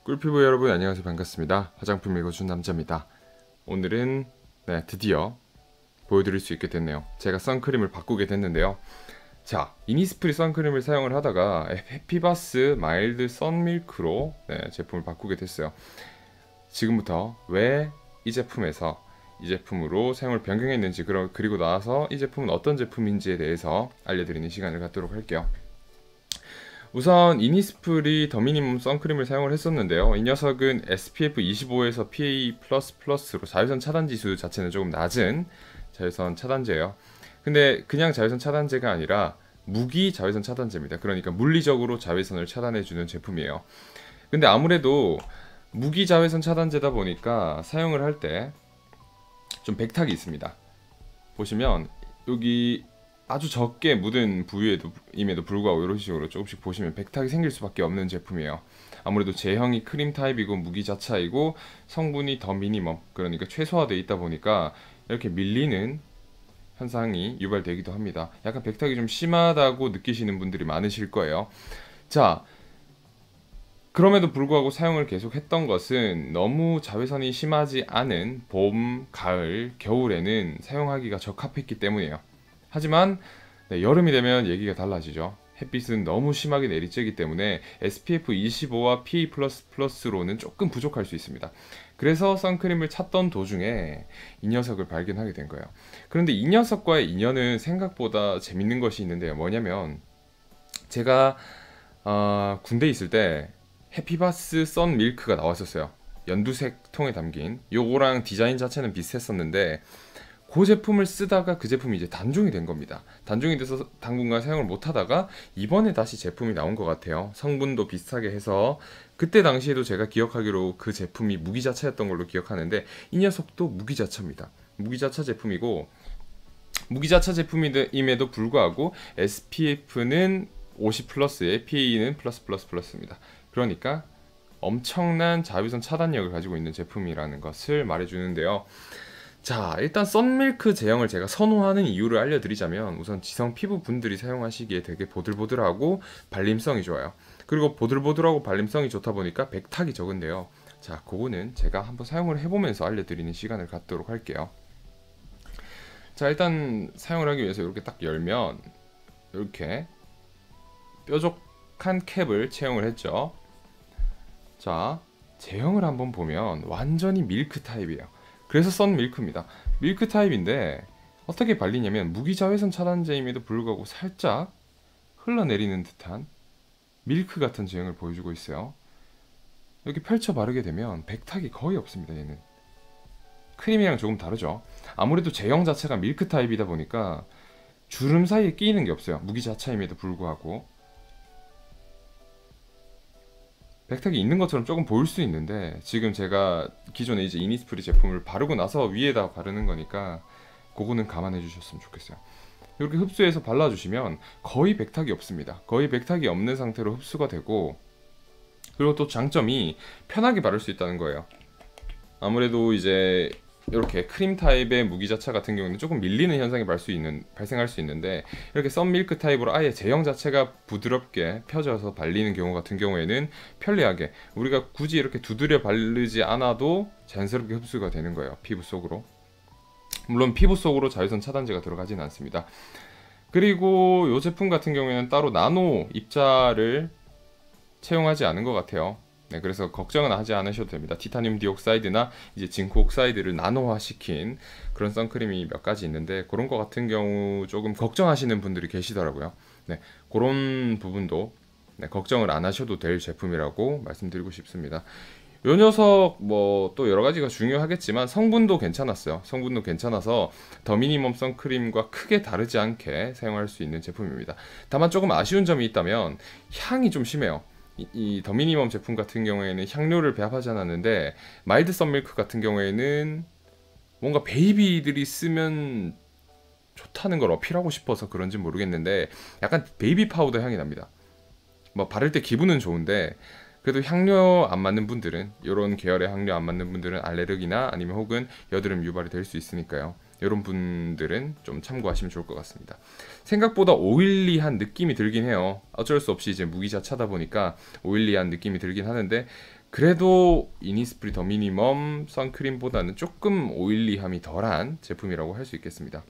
꿀피부 여러분 안녕하세요. 반갑습니다. 화장품 읽어준 남자입니다. 오늘은 드디어 보여드릴 수 있게 됐네요. 제가 선크림을 바꾸게 됐는데요. 자, 이니스프리 선크림을 사용을 하다가 해피바스 마일드 선밀크로 제품을 바꾸게 됐어요. 지금부터 왜 이 제품에서 이 제품으로 사용을 변경했는지, 그리고 나서 이 제품은 어떤 제품인지에 대해서 알려드리는 시간을 갖도록 할게요. 우선 이니스프리 더 미니멈 선크림을 사용을 했었는데요. 이 녀석은 SPF 25에서 PA++로 자외선 차단 지수 자체는 조금 낮은 자외선 차단제예요. 근데 그냥 자외선 차단제가 아니라 무기 자외선 차단제입니다. 그러니까 물리적으로 자외선을 차단해주는 제품이에요. 근데 아무래도 무기 자외선 차단제다 보니까 사용을 할 때 좀 백탁이 있습니다. 보시면 여기 아주 적게 묻은 부위임에도 불구하고 이런 식으로 조금씩 보시면 백탁이 생길 수밖에 없는 제품이에요. 아무래도 제형이 크림 타입이고 무기자차이고 성분이 더 미니멈, 그러니까 최소화되어 있다 보니까 이렇게 밀리는 현상이 유발되기도 합니다. 약간 백탁이 좀 심하다고 느끼시는 분들이 많으실 거예요. 자, 그럼에도 불구하고 사용을 계속했던 것은 너무 자외선이 심하지 않은 봄, 가을, 겨울에는 사용하기가 적합했기 때문이에요. 하지만 여름이 되면 얘기가 달라지죠. 햇빛은 너무 심하게 내리쬐기 때문에 SPF 25와 PA++로는 조금 부족할 수 있습니다. 그래서 선크림을 찾던 도중에 이 녀석을 발견하게 된 거예요. 그런데 이 녀석과의 인연은 생각보다 재밌는 것이 있는데요. 뭐냐면 제가 군대에 있을 때 해피바스 썬 밀크가 나왔었어요. 연두색 통에 담긴, 요거랑 디자인 자체는 비슷했었는데 그 제품을 쓰다가 그 제품이 이제 단종이 된 겁니다. 단종이 돼서 당분간 사용을 못 하다가 이번에 다시 제품이 나온 것 같아요. 성분도 비슷하게 해서 그때 당시에도 제가 기억하기로 그 제품이 무기자차였던 걸로 기억하는데 이 녀석도 무기자차입니다. 무기자차 제품이고, 무기자차 제품임에도 불구하고 SPF는 50 플러스에 PA는 플러스입니다. 그러니까 엄청난 자외선 차단력을 가지고 있는 제품이라는 것을 말해주는데요. 자, 일단 썬밀크 제형을 제가 선호하는 이유를 알려드리자면, 우선 지성 피부 분들이 사용하시기에 되게 보들보들하고 발림성이 좋아요. 그리고 보들보들하고 발림성이 좋다 보니까 백탁이 적은데요. 자, 그거는 제가 한번 사용을 해보면서 알려드리는 시간을 갖도록 할게요. 자, 일단 사용을 하기 위해서 이렇게 딱 열면 이렇게 뾰족한 캡을 채용을 했죠. 자, 제형을 한번 보면 완전히 밀크 타입이에요. 그래서 썬 밀크입니다. 밀크 타입인데 어떻게 발리냐면 무기자외선 차단제임에도 불구하고 살짝 흘러내리는 듯한 밀크 같은 제형을 보여주고 있어요. 여기 펼쳐 바르게 되면 백탁이 거의 없습니다. 얘는 크림이랑 조금 다르죠. 아무래도 제형 자체가 밀크 타입이다 보니까 주름 사이에 끼이는 게 없어요. 무기자차임에도 불구하고 백탁이 있는 것처럼 조금 보일 수 있는데, 지금 제가 기존에 이제 이니스프리 제품을 바르고 나서 위에다 바르는 거니까 그거는 감안해 주셨으면 좋겠어요. 이렇게 흡수해서 발라주시면 거의 백탁이 없습니다. 거의 백탁이 없는 상태로 흡수가 되고, 그리고 또 장점이 편하게 바를 수 있다는 거예요. 아무래도 이제 이렇게 크림 타입의 무기자차 같은 경우는 조금 밀리는 현상이 발생할 수 있는데, 이렇게 썬밀크 타입으로 아예 제형 자체가 부드럽게 펴져서 발리는 경우 같은 경우에는 편리하게 우리가 굳이 이렇게 두드려 바르지 않아도 자연스럽게 흡수가 되는 거예요, 피부 속으로. 물론 피부 속으로 자외선 차단제가 들어가지는 않습니다. 그리고 이 제품 같은 경우에는 따로 나노 입자를 채용하지 않은 것 같아요. 그래서 걱정은 하지 않으셔도 됩니다. 티타늄 디옥사이드나 이제 징크 옥사이드를 나노화 시킨 그런 선크림이 몇 가지 있는데, 그런 거 같은 경우 조금 걱정하시는 분들이 계시더라고요. 그런 부분도 걱정을 안 하셔도 될 제품이라고 말씀드리고 싶습니다. 요 녀석 뭐 또 여러 가지가 중요하겠지만 성분도 괜찮았어요. 성분도 괜찮아서 더 미니멈 선크림과 크게 다르지 않게 사용할 수 있는 제품입니다. 다만 조금 아쉬운 점이 있다면 향이 좀 심해요. 이 더 미니멈 제품 같은 경우에는 향료를 배합하지 않았는데, 마일드 썬밀크 같은 경우에는 뭔가 베이비들이 쓰면 좋다는 걸 어필하고 싶어서 그런지 모르겠는데 약간 베이비 파우더 향이 납니다. 뭐 바를 때 기분은 좋은데, 그래도 향료 안 맞는 분들은, 이런 계열의 향료 안 맞는 분들은 알레르기나 아니면 혹은 여드름 유발이 될 수 있으니까요. 이런 분들은 좀 참고하시면 좋을 것 같습니다. 생각보다 오일리한 느낌이 들긴 해요. 어쩔 수 없이 이제 무기자차다 보니까 오일리한 느낌이 들긴 하는데, 그래도 이니스프리 더 미니멈 선크림보다는 조금 오일리함이 덜한 제품이라고 할 수 있겠습니다.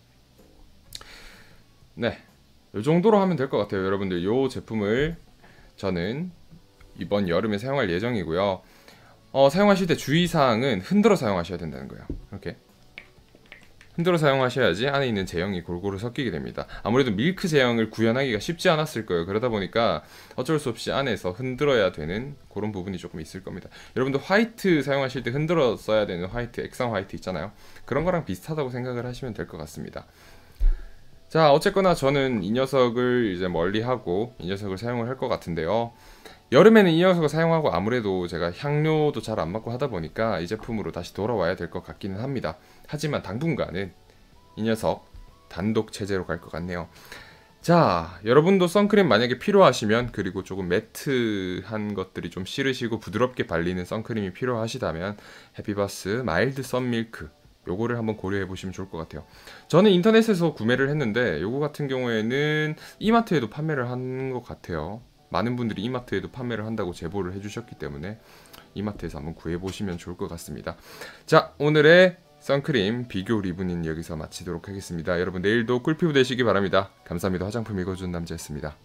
네, 이 정도로 하면 될 것 같아요. 여러분들 이 제품을 저는 이번 여름에 사용할 예정이고요. 사용하실 때 주의사항은 흔들어 사용하셔야 된다는 거예요. 이렇게 흔들어 사용하셔야지 안에 있는 제형이 골고루 섞이게 됩니다. 아무래도 밀크 제형을 구현하기가 쉽지 않았을 거예요. 그러다 보니까 어쩔 수 없이 안에서 흔들어야 되는 그런 부분이 조금 있을 겁니다. 여러분들 화이트 사용하실 때 흔들어 써야 되는 화이트, 액상 화이트 있잖아요. 그런 거랑 비슷하다고 생각을 하시면 될 것 같습니다. 자, 어쨌거나 저는 이 녀석을 이제 멀리하고 이 녀석을 사용을 할 것 같은데요. 여름에는 이 녀석을 사용하고 아무래도 제가 향료도 잘 안 맡고 하다 보니까 이 제품으로 다시 돌아와야 될 것 같기는 합니다. 하지만 당분간은 이 녀석 단독 체제로 갈 것 같네요. 자, 여러분도 선크림 만약에 필요하시면, 그리고 조금 매트한 것들이 좀 싫으시고 부드럽게 발리는 선크림이 필요하시다면 해피바스 마일드 썬밀크 요거를 한번 고려해 보시면 좋을 것 같아요. 저는 인터넷에서 구매를 했는데 요거 같은 경우에는 이마트에도 판매를 한 것 같아요. 많은 분들이 이마트에도 판매를 한다고 제보를 해주셨기 때문에 이마트에서 한번 구해보시면 좋을 것 같습니다. 자, 오늘의 선크림 비교 리뷰는 여기서 마치도록 하겠습니다. 여러분 내일도 꿀피부 되시기 바랍니다. 감사합니다. 화장품 읽어준 남자였습니다.